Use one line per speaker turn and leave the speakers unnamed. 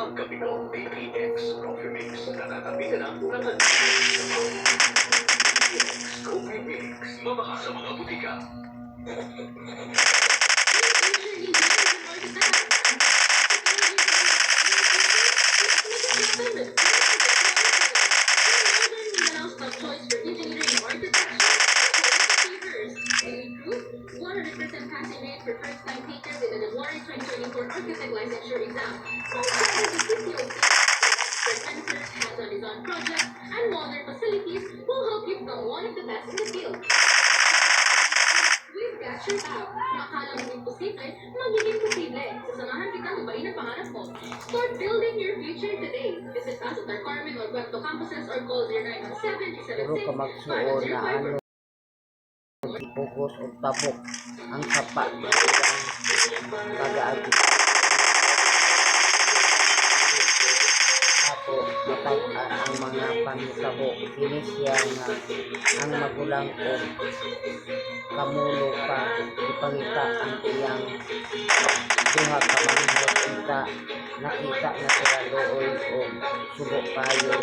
Ang Kapitong PPX Coffee Mix. Nakatabi ka na ng Coffee Mix. Mabaka sa mga butika.
Passing rate for first-time teachers in the January 2024 Architect Licensure Exam. Sensors, hands-on design projects, and modern facilities will help you become one of the best in the field. We've got your back. Akala mo imposible, magiging posible. Sasamahan kita lubain ang pangarap mo. Start building your future today. Visit us at our Carmen or Puerto campuses or call 0917
Puro ka magsuon na ano pugos o tabok ang sapa ng pag-aagi. Ato matag-an ang mga panitabo. Kini siya nga ang magulang o kamulo pa ipangita ang iyang duha ka manghod kita nakita na sila looy o subo kayo